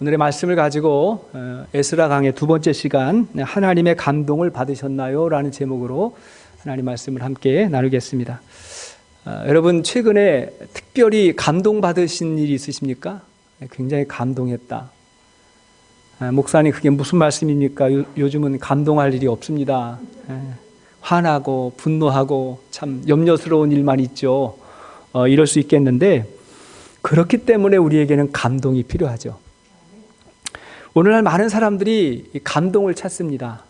오늘의 말씀을 가지고 에스라 강의 두 번째 시간 하나님의 감동을 받으셨나요? 라는 제목으로 하나님 말씀을 함께 나누겠습니다. 여러분 최근에 특별히 감동받으신 일이 있으십니까? 굉장히 감동했다. 목사님 그게 무슨 말씀입니까? 요즘은 감동할 일이 없습니다. 화나고 분노하고 참 염려스러운 일만 있죠. 이럴 수 있겠는데 그렇기 때문에 우리에게는 감동이 필요하죠. 오늘날 많은 사람들이 감동을 찾습니다.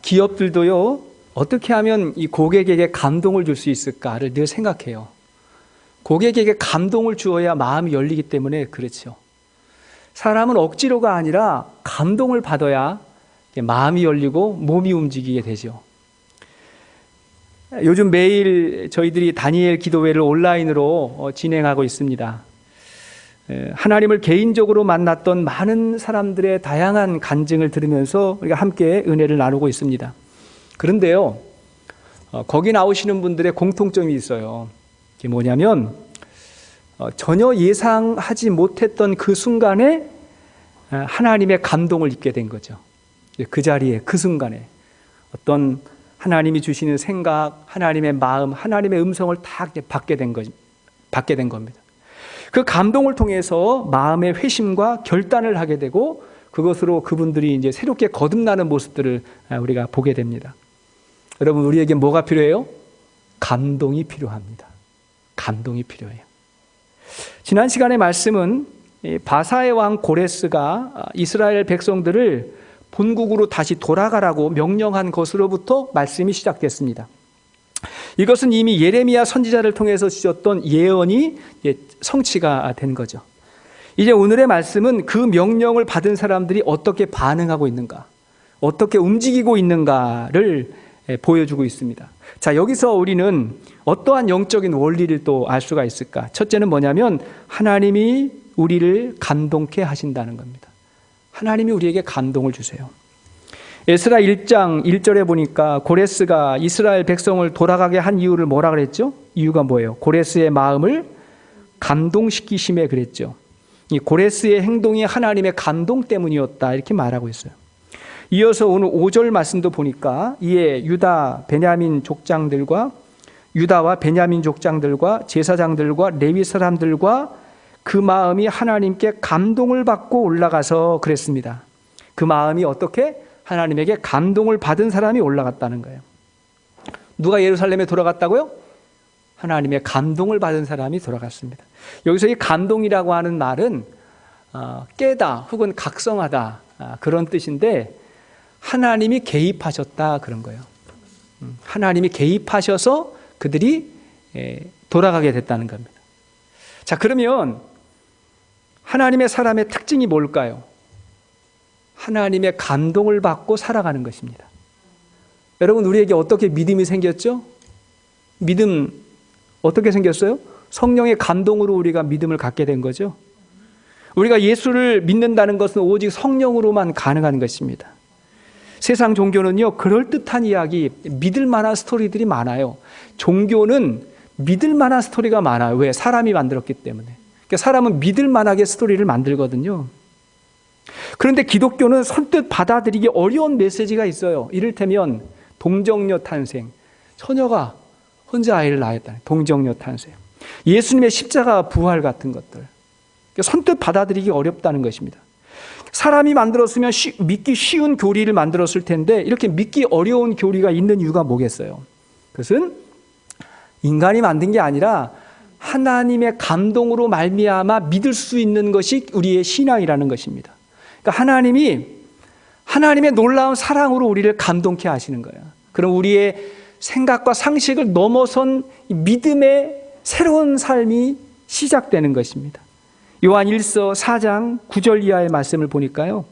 기업들도요, 어떻게 하면 이 고객에게 감동을 줄 수 있을까를 늘 생각해요. 고객에게 감동을 주어야 마음이 열리기 때문에 그렇죠. 사람은 억지로가 아니라 감동을 받아야 마음이 열리고 몸이 움직이게 되죠. 요즘 매일 저희들이 다니엘 기도회를 온라인으로 진행하고 있습니다. 하나님을 개인적으로 만났던 많은 사람들의 다양한 간증을 들으면서 우리가 함께 은혜를 나누고 있습니다. 그런데요, 거기 나오시는 분들의 공통점이 있어요. 그게 뭐냐면 전혀 예상하지 못했던 그 순간에 하나님의 감동을 입게 된 거죠. 그 자리에, 그 순간에 어떤 하나님이 주시는 생각, 하나님의 마음, 하나님의 음성을 다 받게 된 겁니다. 그 감동을 통해서 마음의 회심과 결단을 하게 되고 그것으로 그분들이 이제 새롭게 거듭나는 모습들을 우리가 보게 됩니다. 여러분, 우리에게 뭐가 필요해요? 감동이 필요합니다. 감동이 필요해요. 지난 시간의 말씀은 바사의 왕 고레스가 이스라엘 백성들을 본국으로 다시 돌아가라고 명령한 것으로부터 말씀이 시작됐습니다. 이것은 이미 예레미야 선지자를 통해서 주셨던 예언이 성취가 된 거죠. 이제 오늘의 말씀은 그 명령을 받은 사람들이 어떻게 반응하고 있는가, 어떻게 움직이고 있는가를 보여주고 있습니다. 자, 여기서 우리는 어떠한 영적인 원리를 또 알 수가 있을까? 첫째는 뭐냐면 하나님이 우리를 감동케 하신다는 겁니다. 하나님이 우리에게 감동을 주세요. 에스라 1장 1절에 보니까 고레스가 이스라엘 백성을 돌아가게 한 이유를 뭐라 그랬죠? 이유가 뭐예요? 고레스의 마음을 감동시키심에 그랬죠. 이 고레스의 행동이 하나님의 감동 때문이었다 이렇게 말하고 있어요. 이어서 오늘 5절 말씀도 보니까 이에 유다와 베냐민 족장들과 제사장들과 레위 사람들과 그 마음이 하나님께 감동을 받고 올라가서 그랬습니다. 그 마음이 어떻게? 하나님에게 감동을 받은 사람이 올라갔다는 거예요. 누가 예루살렘에 돌아갔다고요? 하나님의 감동을 받은 사람이 돌아갔습니다. 여기서 이 감동이라고 하는 말은 깨다 혹은 각성하다 그런 뜻인데 하나님이 개입하셨다 그런 거예요. 하나님이 개입하셔서 그들이 돌아가게 됐다는 겁니다. 자, 그러면 하나님의 사람의 특징이 뭘까요? 하나님의 감동을 받고 살아가는 것입니다. 여러분, 우리에게 어떻게 믿음이 생겼죠? 믿음 어떻게 생겼어요? 성령의 감동으로 우리가 믿음을 갖게 된 거죠. 우리가 예수를 믿는다는 것은 오직 성령으로만 가능한 것입니다. 세상 종교는요, 그럴듯한 이야기, 믿을 만한 스토리들이 많아요. 종교는 믿을 만한 스토리가 많아요. 왜? 사람이 만들었기 때문에. 그러니까 사람은 믿을 만하게 스토리를 만들거든요. 그런데 기독교는 선뜻 받아들이기 어려운 메시지가 있어요. 이를테면 동정녀 탄생, 처녀가 혼자 아이를 낳았다는 동정녀 탄생, 예수님의 십자가 부활 같은 것들, 선뜻 받아들이기 어렵다는 것입니다. 사람이 만들었으면 믿기 쉬운 교리를 만들었을 텐데 이렇게 믿기 어려운 교리가 있는 이유가 뭐겠어요? 그것은 인간이 만든 게 아니라 하나님의 감동으로 말미암아 믿을 수 있는 것이 우리의 신앙이라는 것입니다. 그러니까 하나님의 놀라운 사랑으로 우리를 감동케 하시는 거예요. 그럼 우리의 생각과 상식을 넘어선 믿음의 새로운 삶이 시작되는 것입니다. 요한 1서 4장 9절 이하의 말씀을 보니까요,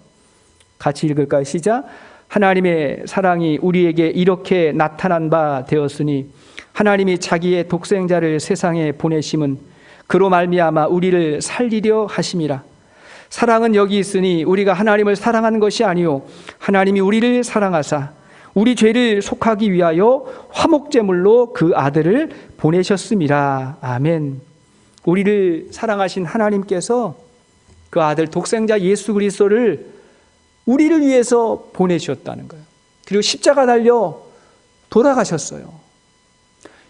같이 읽을까요? 시작. 하나님의 사랑이 우리에게 이렇게 나타난 바 되었으니 하나님이 자기의 독생자를 세상에 보내심은 그로 말미암아 우리를 살리려 하심이라. 사랑은 여기 있으니 우리가 하나님을 사랑한 것이 아니요 하나님이 우리를 사랑하사 우리 죄를 속하기 위하여 화목제물로 그 아들을 보내셨음이라. 아멘. 우리를 사랑하신 하나님께서 그 아들 독생자 예수 그리스도를 우리를 위해서 보내주셨다는 거예요. 그리고 십자가 달려 돌아가셨어요.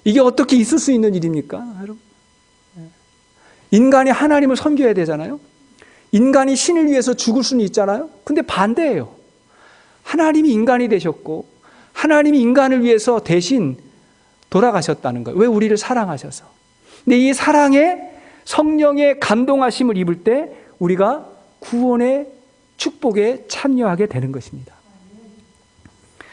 이게 어떻게 있을 수 있는 일입니까, 여러분? 인간이 하나님을 섬겨야 되잖아요. 인간이 신을 위해서 죽을 수는 있잖아요. 근데 반대예요. 하나님이 인간이 되셨고 하나님이 인간을 위해서 대신 돌아가셨다는 거예요. 왜? 우리를 사랑하셔서. 근데 이 사랑에 성령의 감동하심을 입을 때 우리가 구원의 축복에 참여하게 되는 것입니다.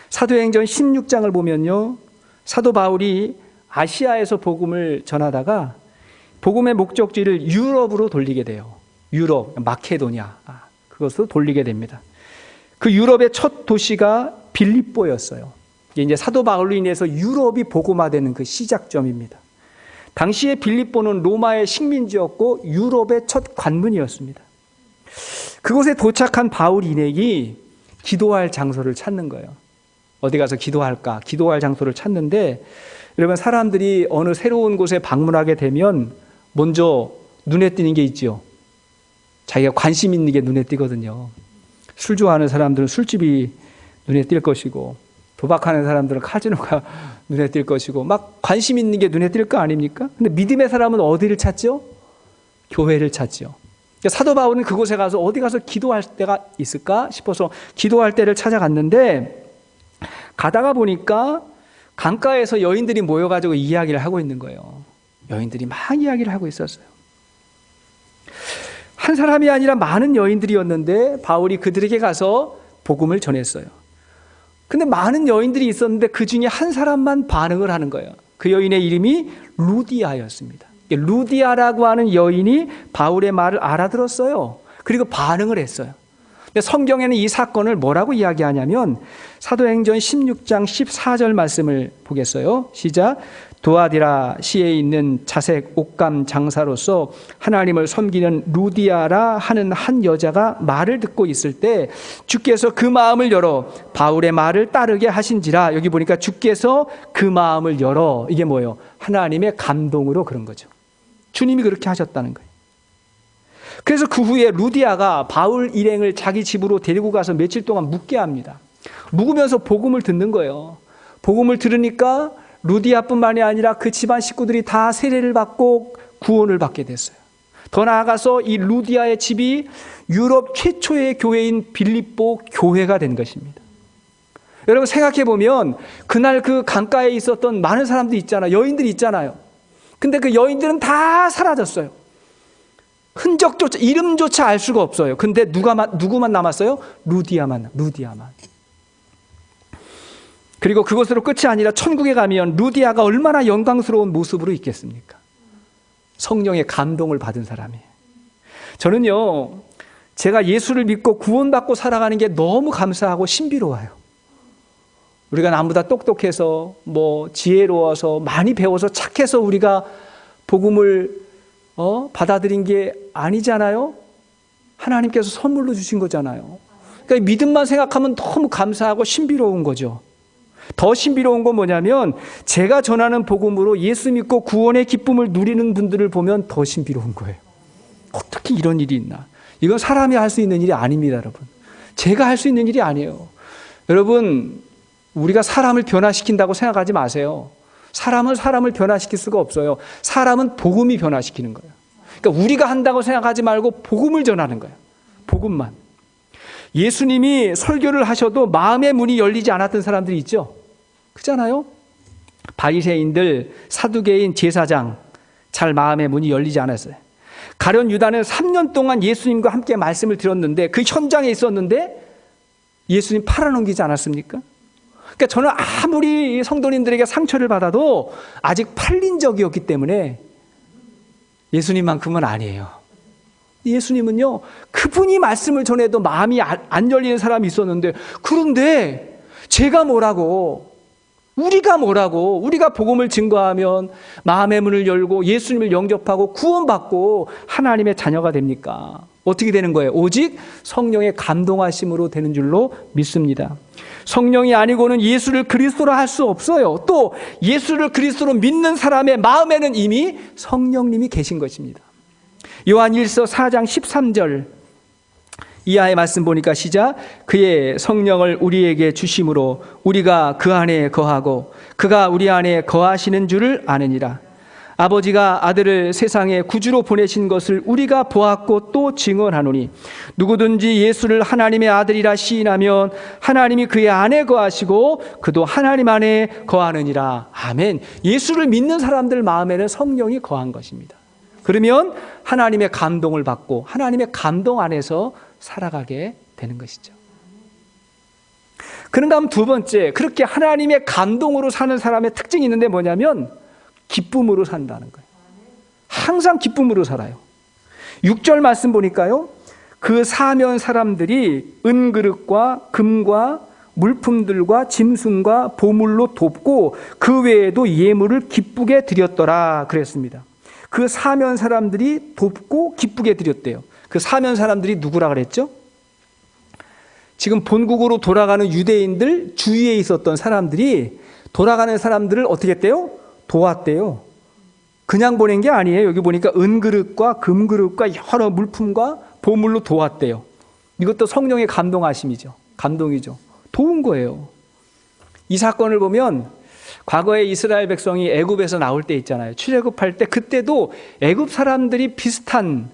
사도행전 16장을 보면요, 사도 바울이 아시아에서 복음을 전하다가 복음의 목적지를 유럽으로 돌리게 돼요. 유럽, 마케도냐, 그것으로 돌리게 됩니다. 그 유럽의 첫 도시가 빌립보였어요. 이제 사도 바울로 인해서 유럽이 복음화되는 그 시작점입니다. 당시에 빌립보는 로마의 식민지였고 유럽의 첫 관문이었습니다. 그곳에 도착한 바울 일행이 기도할 장소를 찾는 거예요. 어디 가서 기도할까? 기도할 장소를 찾는데, 여러분, 사람들이 어느 새로운 곳에 방문하게 되면 먼저 눈에 띄는 게 있죠. 자기가 관심 있는 게 눈에 띄거든요. 술 좋아하는 사람들은 술집이 눈에 띌 것이고, 도박하는 사람들은 카지노가 눈에 띌 것이고, 막 관심 있는 게 눈에 띌 거 아닙니까? 근데 믿음의 사람은 어디를 찾죠? 교회를 찾죠. 그러니까 사도 바울은 그곳에 가서 어디 가서 기도할 때가 있을까 싶어서 기도할 때를 찾아갔는데, 가다가 보니까 강가에서 여인들이 모여가지고 이야기를 하고 있는 거예요. 여인들이 막 이야기를 하고 있었어요. 한 사람이 아니라 많은 여인들이었는데 바울이 그들에게 가서 복음을 전했어요. 근데 많은 여인들이 있었는데 그 중에 한 사람만 반응을 하는 거예요. 그 여인의 이름이 루디아였습니다. 루디아라고 하는 여인이 바울의 말을 알아들었어요. 그리고 반응을 했어요. 근데 성경에는 이 사건을 뭐라고 이야기하냐면 사도행전 16장 14절 말씀을 보겠어요. 시작. 도아디라 시에 있는 자색 옷감 장사로서 하나님을 섬기는 루디아라 하는 한 여자가 말을 듣고 있을 때 주께서 그 마음을 열어 바울의 말을 따르게 하신지라. 여기 보니까 주께서 그 마음을 열어, 이게 뭐예요? 하나님의 감동으로 그런 거죠. 주님이 그렇게 하셨다는 거예요. 그래서 그 후에 루디아가 바울 일행을 자기 집으로 데리고 가서 며칠 동안 묵게 합니다. 묵으면서 복음을 듣는 거예요. 복음을 들으니까 루디아뿐만이 아니라 그 집안 식구들이 다 세례를 받고 구원을 받게 됐어요. 더 나아가서 이 루디아의 집이 유럽 최초의 교회인 빌립보 교회가 된 것입니다. 여러분, 생각해 보면 그날 그 강가에 있었던 많은 사람들이 있잖아요. 여인들이 있잖아요. 근데 그 여인들은 다 사라졌어요. 흔적조차, 이름조차 알 수가 없어요. 근데 누구만 남았어요? 루디아만. 그리고 그것으로 끝이 아니라 천국에 가면 루디아가 얼마나 영광스러운 모습으로 있겠습니까? 성령의 감동을 받은 사람이에요. 저는요, 제가 예수를 믿고 구원받고 살아가는 게 너무 감사하고 신비로워요. 우리가 남보다 똑똑해서 지혜로워서 많이 배워서 착해서 우리가 복음을 받아들인 게 아니잖아요. 하나님께서 선물로 주신 거잖아요. 그러니까 믿음만 생각하면 너무 감사하고 신비로운 거죠. 더 신비로운 건 뭐냐면 제가 전하는 복음으로 예수 믿고 구원의 기쁨을 누리는 분들을 보면 더 신비로운 거예요. 어떻게 이런 일이 있나? 이건 사람이 할 수 있는 일이 아닙니다, 여러분. 제가 할 수 있는 일이 아니에요. 여러분, 우리가 사람을 변화시킨다고 생각하지 마세요. 사람은 사람을 변화시킬 수가 없어요. 사람은 복음이 변화시키는 거예요. 그러니까 우리가 한다고 생각하지 말고 복음을 전하는 거예요. 복음만. 예수님이 설교를 하셔도 마음의 문이 열리지 않았던 사람들이 있죠. 그렇잖아요. 바리새인들, 사두개인, 제사장, 잘 마음의 문이 열리지 않았어요. 가룟 유다는 3년 동안 예수님과 함께 말씀을 들었는데 그 현장에 있었는데 예수님 팔아넘기지 않았습니까? 그러니까 저는 아무리 성도님들에게 상처를 받아도 아직 팔린 적이 없기 때문에 예수님만큼은 아니에요. 예수님은요, 그분이 말씀을 전해도 마음이 안 열리는 사람이 있었는데, 그런데 제가 뭐라고, 우리가 복음을 증거하면 마음의 문을 열고 예수님을 영접하고 구원받고 하나님의 자녀가 됩니까? 어떻게 되는 거예요? 오직 성령의 감동하심으로 되는 줄로 믿습니다. 성령이 아니고는 예수를 그리스도로 할 수 없어요. 또 예수를 그리스도로 믿는 사람의 마음에는 이미 성령님이 계신 것입니다. 요한 1서 4장 13절 이하의 말씀 보니까 시작. 그의 성령을 우리에게 주심으로 우리가 그 안에 거하고 그가 우리 안에 거하시는 줄을 아느니라. 아버지가 아들을 세상에 구주로 보내신 것을 우리가 보았고 또 증언하노니 누구든지 예수를 하나님의 아들이라 시인하면 하나님이 그의 안에 거하시고 그도 하나님 안에 거하느니라. 아멘. 예수를 믿는 사람들 마음에는 성령이 거한 것입니다. 그러면 하나님의 감동을 받고 하나님의 감동 안에서 살아가게 되는 것이죠. 그런가 하면 두 번째, 그렇게 하나님의 감동으로 사는 사람의 특징이 있는데 뭐냐면 기쁨으로 산다는 거예요. 항상 기쁨으로 살아요. 6절 말씀 보니까요, 그 사면 사람들이 은그릇과 금과 물품들과 짐승과 보물로 돕고 그 외에도 예물을 기쁘게 드렸더라 그랬습니다. 그 사면 사람들이 돕고 기쁘게 드렸대요. 그 사면 사람들이 누구라 그랬죠? 지금 본국으로 돌아가는 유대인들 주위에 있었던 사람들이 돌아가는 사람들을 어떻게 했대요? 도왔대요. 그냥 보낸 게 아니에요. 여기 보니까 은그릇과 금그릇과 여러 물품과 보물로 도왔대요. 이것도 성령의 감동하심이죠. 감동이죠. 도운 거예요. 이 사건을 보면 과거에 이스라엘 백성이 애굽에서 나올 때 있잖아요. 출애굽할 때 그때도 애굽 사람들이 비슷한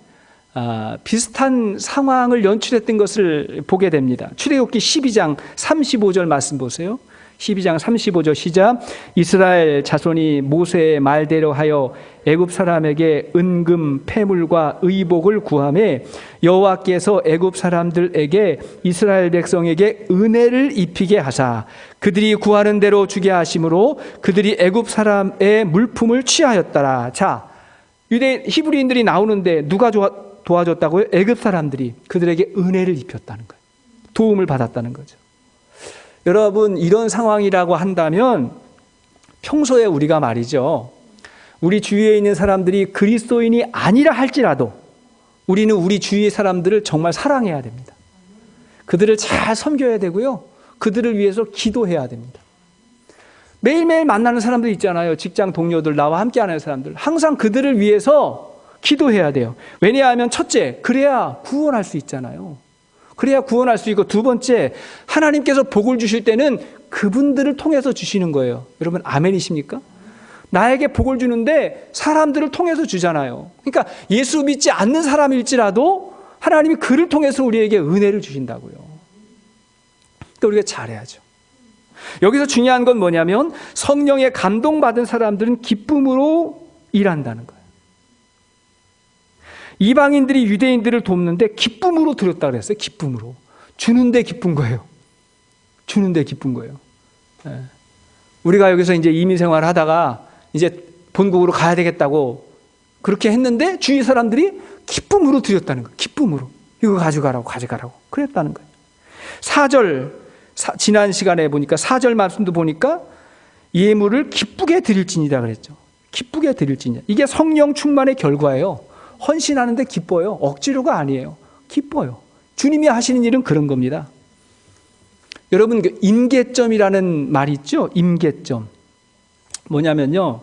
상황을 연출했던 것을 보게 됩니다. 출애굽기 12장 35절 말씀 보세요. 12장 35절 시작. 이스라엘 자손이 모세의 말대로 하여 애굽 사람에게 은금 패물과 의복을 구하매 여호와께서 애굽 사람들에게 이스라엘 백성에게 은혜를 입히게 하사 그들이 구하는 대로 주게 하심으로 그들이 애굽 사람의 물품을 취하였더라. 자, 히브리인들이 나오는데 누가 도와줬다고요? 애굽 사람들이 그들에게 은혜를 입혔다는 거예요. 도움을 받았다는 거죠. 여러분, 이런 상황이라고 한다면 평소에 우리가 말이죠, 우리 주위에 있는 사람들이 그리스도인이 아니라 할지라도 우리는 우리 주위의 사람들을 정말 사랑해야 됩니다. 그들을 잘 섬겨야 되고요, 그들을 위해서 기도해야 됩니다. 매일매일 만나는 사람들 있잖아요. 직장 동료들, 나와 함께하는 사람들, 항상 그들을 위해서 기도해야 돼요. 왜냐하면 첫째, 그래야 구원할 수 있잖아요. 그래야 구원할 수 있고, 두 번째, 하나님께서 복을 주실 때는 그분들을 통해서 주시는 거예요. 여러분, 아멘이십니까? 나에게 복을 주는데 사람들을 통해서 주잖아요. 그러니까 예수 믿지 않는 사람일지라도 하나님이 그를 통해서 우리에게 은혜를 주신다고요. 그러니까 우리가 잘해야죠. 여기서 중요한 건 뭐냐면 성령의 감동받은 사람들은 기쁨으로 일한다는 거예요. 이방인들이 유대인들을 돕는데 기쁨으로 드렸다 그랬어요. 기쁨으로. 주는데 기쁜 거예요. 주는데 기쁜 거예요. 네. 우리가 여기서 이제 이민 생활을 하다가 이제 본국으로 가야 되겠다고 그렇게 했는데 주위 사람들이 기쁨으로 드렸다는 거예요. 기쁨으로. 이거 가져가라고 그랬다는 거예요. 4절, 지난 시간에 보니까 4절 말씀도 보니까 예물을 기쁘게 드릴지니라 그랬죠. 기쁘게 드릴지니라. 이게 성령 충만의 결과예요. 헌신하는데 기뻐요. 억지로가 아니에요. 기뻐요. 주님이 하시는 일은 그런 겁니다. 여러분, 그 임계점이라는 말이 있죠. 임계점. 뭐냐면요,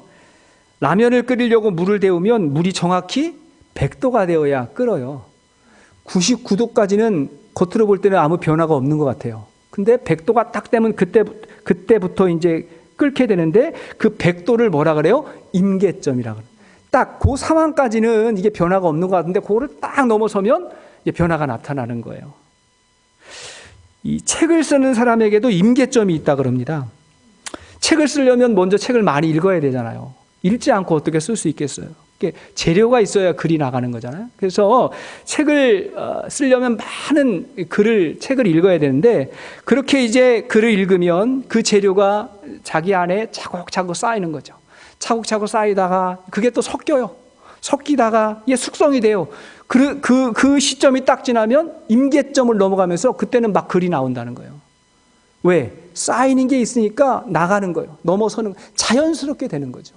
라면을 끓이려고 물을 데우면 물이 정확히 100도가 되어야 끓어요. 99도까지는 겉으로 볼 때는 아무 변화가 없는 것 같아요. 근데 100도가 딱 되면 그때부터 이제 끓게 되는데 그 100도를 뭐라 그래요? 임계점이라 그래요. 딱 그 상황까지는 이게 변화가 없는 것 같은데 그거를 딱 넘어서면 이제 변화가 나타나는 거예요. 이 책을 쓰는 사람에게도 임계점이 있다 그럽니다. 책을 쓰려면 먼저 책을 많이 읽어야 되잖아요. 읽지 않고 어떻게 쓸 수 있겠어요? 재료가 있어야 글이 나가는 거잖아요. 그래서 책을 쓰려면 많은 책을 읽어야 되는데 그렇게 이제 글을 읽으면 그 재료가 자기 안에 차곡차곡 쌓이는 거죠. 차곡차곡 쌓이다가 그게 또 섞이다가 이게 숙성이 돼요. 그 시점이 딱 지나면 임계점을 넘어가면서 그때는 막 글이 나온다는 거예요. 왜? 쌓이는 게 있으니까 나가는 거예요. 넘어서는 자연스럽게 되는 거죠.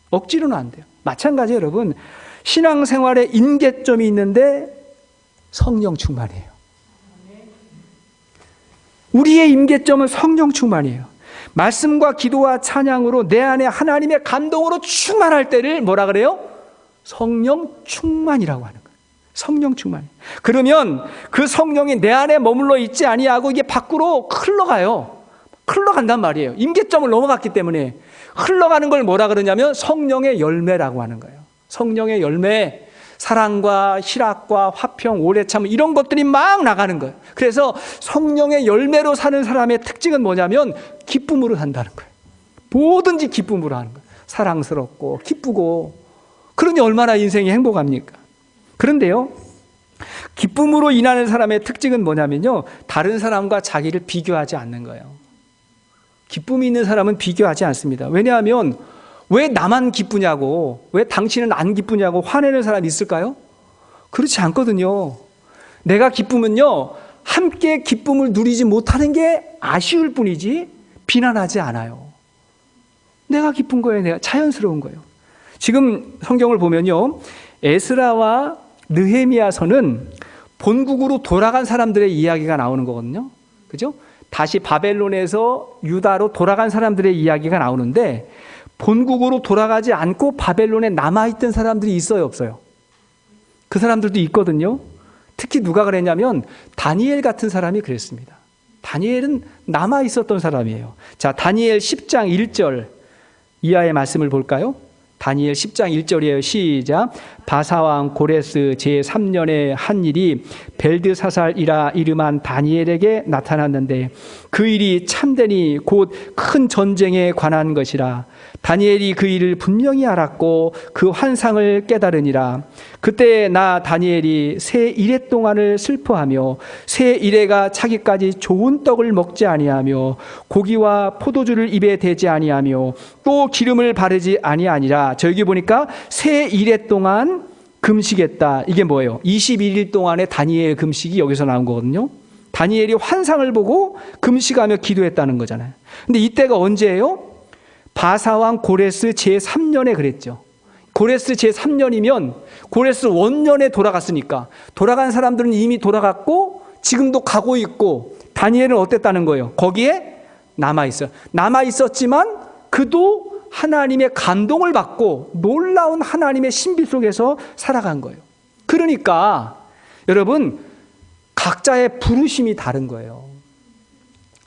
억지로는 안 돼요. 마찬가지 여러분, 신앙생활에 임계점이 있는데 성령 충만이에요. 우리의 임계점은 성령 충만이에요. 말씀과 기도와 찬양으로 내 안에 하나님의 감동으로 충만할 때를 뭐라 그래요? 성령 충만이라고 하는 거예요. 성령 충만. 그러면 그 성령이 내 안에 머물러 있지 아니하고 이게 밖으로 흘러가요. 흘러간단 말이에요. 임계점을 넘어갔기 때문에. 흘러가는 걸 뭐라 그러냐면 성령의 열매라고 하는 거예요. 성령의 열매. 사랑과 희락과 화평, 오래 참 이런 것들이 막 나가는 거예요. 그래서 성령의 열매로 사는 사람의 특징은 뭐냐면 기쁨으로 산다는 거예요. 뭐든지 기쁨으로 하는 거예요. 사랑스럽고 기쁘고. 그러니 얼마나 인생이 행복합니까? 그런데요, 기쁨으로 인하는 사람의 특징은 뭐냐면요, 다른 사람과 자기를 비교하지 않는 거예요. 기쁨이 있는 사람은 비교하지 않습니다. 왜냐하면 왜 나만 기쁘냐고, 왜 당신은 안 기쁘냐고 화내는 사람이 있을까요? 그렇지 않거든요. 내가 기쁘면요, 함께 기쁨을 누리지 못하는 게 아쉬울 뿐이지 비난하지 않아요. 내가 기쁜 거예요. 내가 자연스러운 거예요. 지금 성경을 보면요, 에스라와 느헤미야서는 본국으로 돌아간 사람들의 이야기가 나오는 거거든요. 그죠? 다시 바벨론에서 유다로 돌아간 사람들의 이야기가 나오는데 본국으로 돌아가지 않고 바벨론에 남아있던 사람들이 있어요, 없어요? 그 사람들도 있거든요. 특히 누가 그랬냐면 다니엘 같은 사람이 그랬습니다. 다니엘은 남아있었던 사람이에요. 자, 다니엘 10장 1절 이하의 말씀을 볼까요? 다니엘 10장 1절이에요. 시작. 바사왕 고레스 제3년에 한 일이 벨드사살이라 이름한 다니엘에게 나타났는데 그 일이 참되니 곧 큰 전쟁에 관한 것이라. 다니엘이 그 일을 분명히 알았고 그 환상을 깨달으니라. 그때 나 다니엘이 새 이레 동안을 슬퍼하며 새 이레가 차기까지 좋은 떡을 먹지 아니하며 고기와 포도주를 입에 대지 아니하며 또 기름을 바르지 아니하니라. 저기 보니까 새 이레 동안 금식했다. 이게 뭐예요? 21일 동안의 다니엘 금식이 여기서 나온 거거든요. 다니엘이 환상을 보고 금식하며 기도했다는 거잖아요. 근데 이때가 언제예요? 바사왕 고레스 제3년에 그랬죠. 고레스 제3년이면 고레스 원년에 돌아갔으니까 돌아간 사람들은 이미 돌아갔고 지금도 가고 있고 다니엘은 어땠다는 거예요? 거기에 남아있어요. 남아있었지만 그도 하나님의 감동을 받고 놀라운 하나님의 신비 속에서 살아간 거예요. 그러니까 여러분 각자의 부르심이 다른 거예요.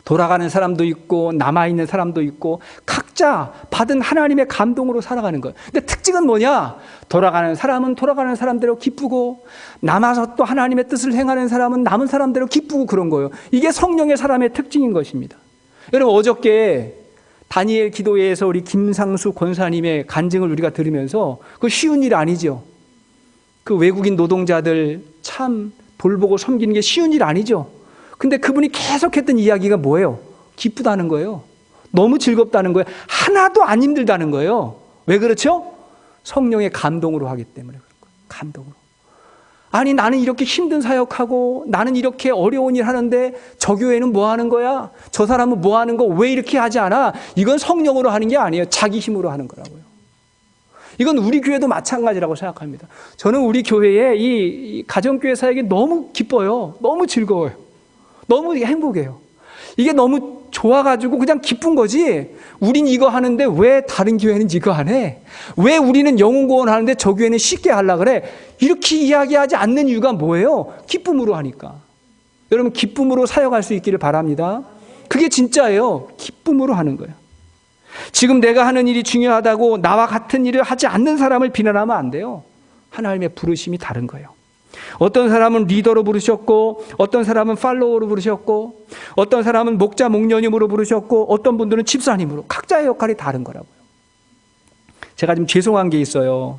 돌아가는 사람도 있고 남아있는 사람도 있고 각자 받은 하나님의 감동으로 살아가는 거예요. 근데 특징은 뭐냐? 돌아가는 사람은 돌아가는 사람대로 기쁘고 남아서 또 하나님의 뜻을 행하는 사람은 남은 사람대로 기쁘고 그런 거예요. 이게 성령의 사람의 특징인 것입니다. 여러분 어저께 다니엘 기도회에서 우리 김상수 권사님의 간증을 우리가 들으면서 그 쉬운 일 아니죠. 그 외국인 노동자들 참 돌보고 섬기는 게 쉬운 일 아니죠. 근데 그분이 계속했던 이야기가 뭐예요? 기쁘다는 거예요. 너무 즐겁다는 거예요. 하나도 안 힘들다는 거예요. 왜 그렇죠? 성령의 감동으로 하기 때문에 그런 거예요. 감동으로. 아니 나는 이렇게 힘든 사역하고 나는 이렇게 어려운 일 하는데 저 교회는 뭐 하는 거야? 저 사람은 뭐 하는 거? 왜 이렇게 하지 않아? 이건 성령으로 하는 게 아니에요. 자기 힘으로 하는 거라고요. 이건 우리 교회도 마찬가지라고 생각합니다. 저는 우리 교회에 이 가정교회 사역이 너무 기뻐요. 너무 즐거워요. 너무 행복해요. 이게 너무 좋아가지고 그냥 기쁜 거지. 우린 이거 하는데 왜 다른 교회는 이거 안 해? 왜 우리는 영혼구원 하는데 저 교회는 쉽게 하려고 그래? 이렇게 이야기하지 않는 이유가 뭐예요? 기쁨으로 하니까. 여러분 기쁨으로 사역할 수 있기를 바랍니다. 그게 진짜예요. 기쁨으로 하는 거예요. 지금 내가 하는 일이 중요하다고 나와 같은 일을 하지 않는 사람을 비난하면 안 돼요. 하나님의 부르심이 다른 거예요. 어떤 사람은 리더로 부르셨고 어떤 사람은 팔로워로 부르셨고 어떤 사람은 목자 목녀님으로 부르셨고 어떤 분들은 집사님으로 각자의 역할이 다른 거라고요. 제가 좀 죄송한 게 있어요.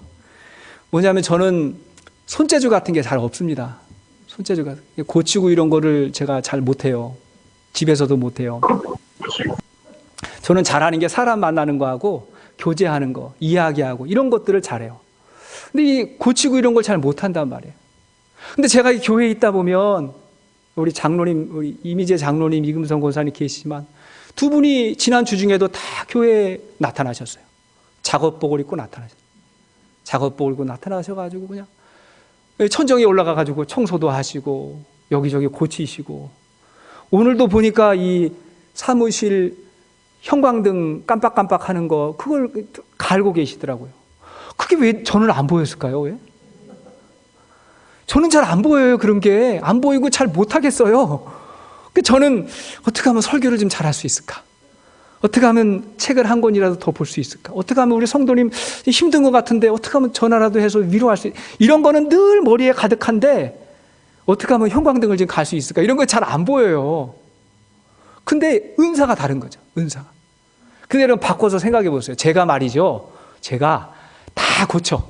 뭐냐면 저는 손재주 같은 게 잘 없습니다. 손재주가 고치고 이런 거를 제가 잘 못해요. 집에서도 못해요. 저는 잘하는 게 사람 만나는 거하고 교제하는 거, 이야기하고 이런 것들을 잘해요. 근데 이 고치고 이런 걸 잘 못한단 말이에요. 근데 제가 이 교회에 있다 보면 우리 장로님, 우리 이미재 장로님, 이금성 권사님 계시지만 두 분이 지난 주 중에도 다 교회에 나타나셨어요. 작업복을 입고 나타나셨어요. 작업복을 입고 나타나셔가지고 그냥 천정에 올라가가지고 청소도 하시고 여기저기 고치시고 오늘도 보니까 이 사무실 형광등 깜빡깜빡 하는 거 그걸 갈고 계시더라고요. 그게 왜 저는 안 보였을까요? 왜? 저는 잘 안 보여요. 그런 게 안 보이고 잘 못하겠어요. 저는 어떻게 하면 설교를 좀 잘할 수 있을까? 어떻게 하면 책을 한 권이라도 더 볼 수 있을까? 어떻게 하면 우리 성도님 힘든 것 같은데 어떻게 하면 전화라도 해서 위로할 수 이런 거는 늘 머리에 가득한데 어떻게 하면 형광등을 좀 갈 수 있을까? 이런 거 잘 안 보여요. 근데 은사가 다른 거죠. 은사가. 근데 여러분 바꿔서 생각해 보세요. 제가 말이죠. 제가 다 고쳐.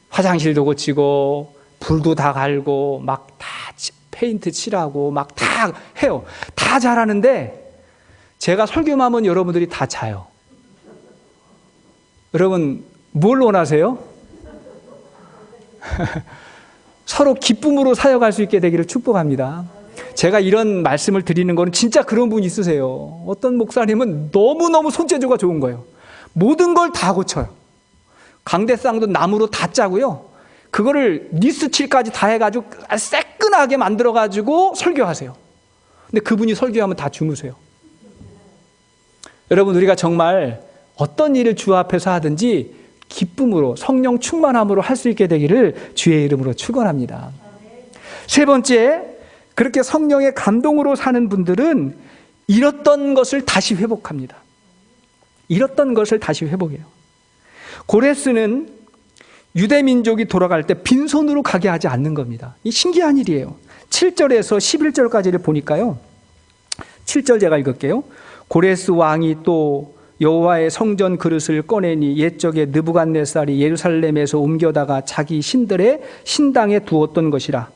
화장실도 고치고 불도 다 갈고 막 다 페인트 칠하고 막 다 해요. 다 잘하는데 제가 설교만 하면 여러분들이 다 자요. 여러분 뭘 원하세요? 서로 기쁨으로 사역할 수 있게 되기를 축복합니다. 제가 이런 말씀을 드리는 거는 진짜 그런 분 있으세요. 어떤 목사님은 너무너무 손재주가 좋은 거예요. 모든 걸 다 고쳐요. 강대상도 나무로 다 짜고요. 그거를 니스칠까지 다 해가지고 새끈하게 만들어가지고 설교하세요. 근데 그분이 설교하면 다 주무세요. 여러분 우리가 정말 어떤 일을 주 앞에서 하든지 기쁨으로 성령 충만함으로 할 수 있게 되기를 주의 이름으로 축원합니다. 세 번째, 그렇게 성령의 감동으로 사는 분들은 잃었던 것을 다시 회복합니다. 잃었던 것을 다시 회복해요. 고레스는 유대 민족이 돌아갈 때 빈손으로 가게 하지 않는 겁니다. 이 신기한 일이에요. 7절에서 11절까지를 보니까요. 7절 제가 읽을게요. 고레스 왕이 또 여호와의 성전 그릇을 꺼내니 옛적에 느부갓네살이 예루살렘에서 옮겨다가 자기 신들의 신당에 두었던 것이라.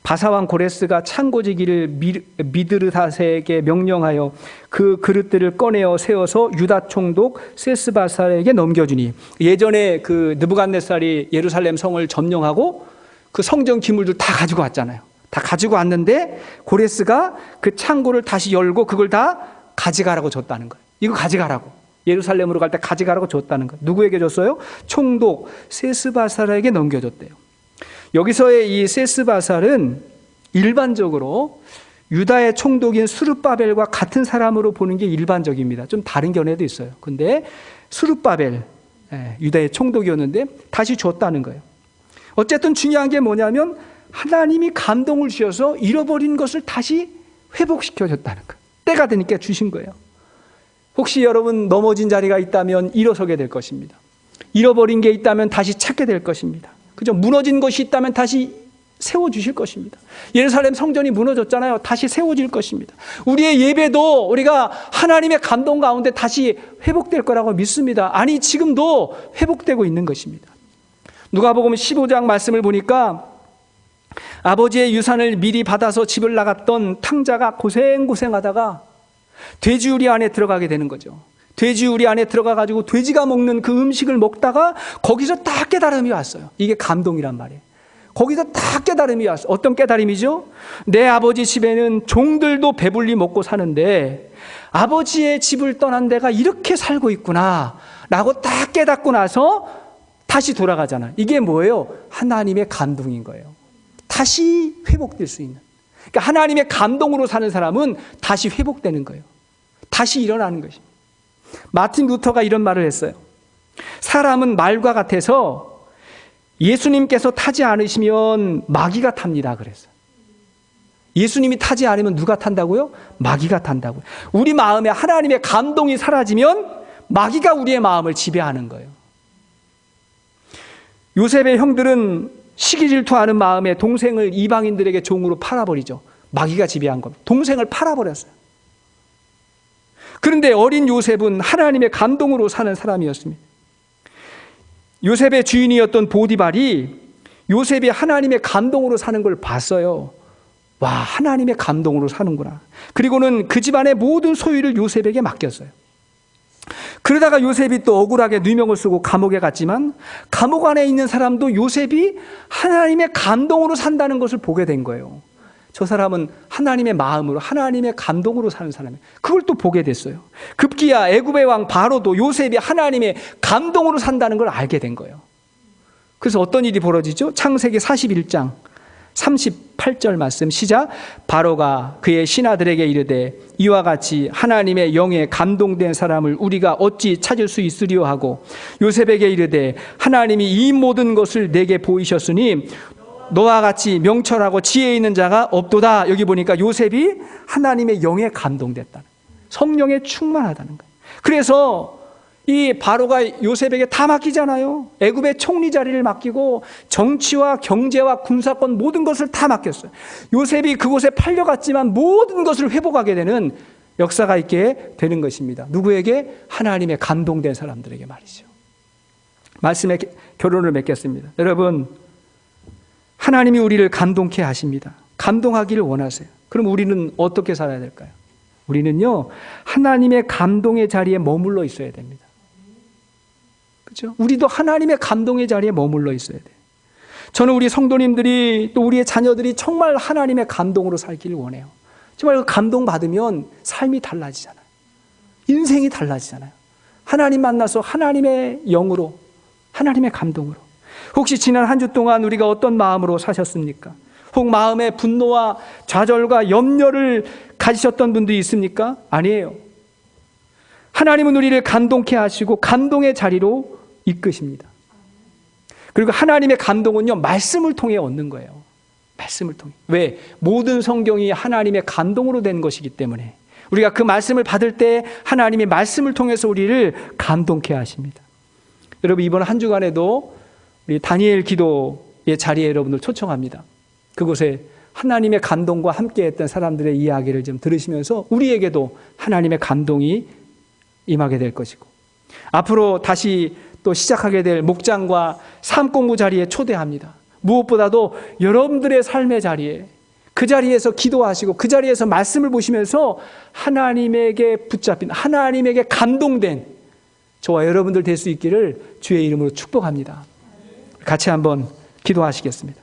바사왕 고레스가 창고지기를 미드르닷에게 명령하여 그 그릇들을 꺼내어 세워서 유다 총독 세스바살에게 넘겨주니, 예전에 그 느부갓네살이 예루살렘 성을 점령하고 그 성전 기물들 다 가지고 왔잖아요. 다 가지고 왔는데 고레스가 그 창고를 다시 열고 그걸 다 가져가라고 줬다는 거예요. 이거 가져가라고. 예루살렘으로 갈 때 가져가라고 줬다는 거예요. 누구에게 줬어요? 총독 세스바살에게 넘겨줬대요. 여기서의 이 세스바살은 일반적으로 유다의 총독인 수르바벨과 같은 사람으로 보는 게 일반적입니다. 좀 다른 견해도 있어요. 근데 수르바벨, 유다의 총독이었는데 다시 줬다는 거예요. 어쨌든 중요한 게 뭐냐면 하나님이 감동을 주셔서 잃어버린 것을 다시 회복시켜 줬다는 거예요. 때가 되니까 주신 거예요. 혹시 여러분 넘어진 자리가 있다면 일어서게 될 것입니다. 잃어버린 게 있다면 다시 찾게 될 것입니다. 그죠? 무너진 것이 있다면 다시 세워주실 것입니다. 예루살렘 성전이 무너졌잖아요. 다시 세워질 것입니다. 우리의 예배도 우리가 하나님의 감동 가운데 다시 회복될 거라고 믿습니다. 아니, 지금도 회복되고 있는 것입니다. 누가복음 15장 말씀을 보니까 아버지의 유산을 미리 받아서 집을 나갔던 탕자가 고생하다가 돼지우리 안에 들어가게 되는 거죠. 돼지우리 안에 들어가가지고 돼지가 먹는 그 음식을 먹다가 거기서 딱 깨달음이 왔어요. 이게 감동이란 말이에요. 거기서 딱 깨달음이 왔어요. 어떤 깨달음이죠? 내 아버지 집에는 종들도 배불리 먹고 사는데 아버지의 집을 떠난 데가 이렇게 살고 있구나 라고 딱 깨닫고 나서 다시 돌아가잖아요. 이게 뭐예요? 하나님의 감동인 거예요. 다시 회복될 수 있는. 그러니까 하나님의 감동으로 사는 사람은 다시 회복되는 거예요. 다시 일어나는 것입니다. 마틴 루터가 이런 말을 했어요. 사람은 말과 같아서 예수님께서 타지 않으시면 마귀가 탑니다. 그랬어요. 예수님이 타지 않으면 누가 탄다고요? 마귀가 탄다고요. 우리 마음에 하나님의 감동이 사라지면 마귀가 우리의 마음을 지배하는 거예요. 요셉의 형들은 시기 질투하는 마음에 동생을 이방인들에게 종으로 팔아버리죠. 마귀가 지배한 겁니다. 동생을 팔아버렸어요. 그런데 어린 요셉은 하나님의 감동으로 사는 사람이었습니다. 요셉의 주인이었던 보디발이 요셉이 하나님의 감동으로 사는 걸 봤어요. 와, 하나님의 감동으로 사는구나. 그리고는 그 집안의 모든 소유를 요셉에게 맡겼어요. 그러다가 요셉이 또 억울하게 누명을 쓰고 감옥에 갔지만 감옥 안에 있는 사람도 요셉이 하나님의 감동으로 산다는 것을 보게 된 거예요. 저 사람은 하나님의 마음으로 하나님의 감동으로 사는 사람이에요. 그걸 또 보게 됐어요. 급기야 애굽의 왕 바로도 요셉이 하나님의 감동으로 산다는 걸 알게 된 거예요. 그래서 어떤 일이 벌어지죠? 창세기 41장 38절 말씀 시작. 바로가 그의 신하들에게 이르되 이와 같이 하나님의 영에 감동된 사람을 우리가 어찌 찾을 수 있으리요 하고 요셉에게 이르되 하나님이 이 모든 것을 내게 보이셨으니 너와 같이 명철하고 지혜 있는 자가 없도다. 여기 보니까 요셉이 하나님의 영에 감동됐다는, 성령에 충만하다는 거예요. 그래서 이 바로가 요셉에게 다 맡기잖아요. 애굽의 총리 자리를 맡기고 정치와 경제와 군사권 모든 것을 다 맡겼어요. 요셉이 그곳에 팔려갔지만 모든 것을 회복하게 되는 역사가 있게 되는 것입니다. 누구에게? 하나님의 감동된 사람들에게 말이죠. 말씀의 결론을 맺겠습니다. 여러분, 하나님이 우리를 감동케 하십니다. 감동하기를 원하세요. 그럼 우리는 어떻게 살아야 될까요? 우리는요, 하나님의 감동의 자리에 머물러 있어야 됩니다. 그렇죠? 우리도 하나님의 감동의 자리에 머물러 있어야 돼요. 저는 우리 성도님들이 또 우리의 자녀들이 정말 하나님의 감동으로 살기를 원해요. 정말 그 감동 받으면 삶이 달라지잖아요. 인생이 달라지잖아요. 하나님 만나서 하나님의 영으로, 하나님의 감동으로. 혹시 지난 한 주 동안 우리가 어떤 마음으로 사셨습니까? 혹 마음에 분노와 좌절과 염려를 가지셨던 분도 있습니까? 아니에요. 하나님은 우리를 감동케 하시고 감동의 자리로 이끄십니다. 그리고 하나님의 감동은요, 말씀을 통해 얻는 거예요. 말씀을 통해. 왜? 모든 성경이 하나님의 감동으로 된 것이기 때문에 우리가 그 말씀을 받을 때 하나님의 말씀을 통해서 우리를 감동케 하십니다. 여러분, 이번 한 주간에도 우리 다니엘 기도의 자리에 여러분들 초청합니다. 그곳에 하나님의 감동과 함께했던 사람들의 이야기를 좀 들으시면서 우리에게도 하나님의 감동이 임하게 될 것이고, 앞으로 다시 또 시작하게 될 목장과 삶 공부 자리에 초대합니다. 무엇보다도 여러분들의 삶의 자리에, 그 자리에서 기도하시고 그 자리에서 말씀을 보시면서 하나님에게 붙잡힌, 하나님에게 감동된 저와 여러분들 될 수 있기를 주의 이름으로 축복합니다. 같이 한번 기도하시겠습니다.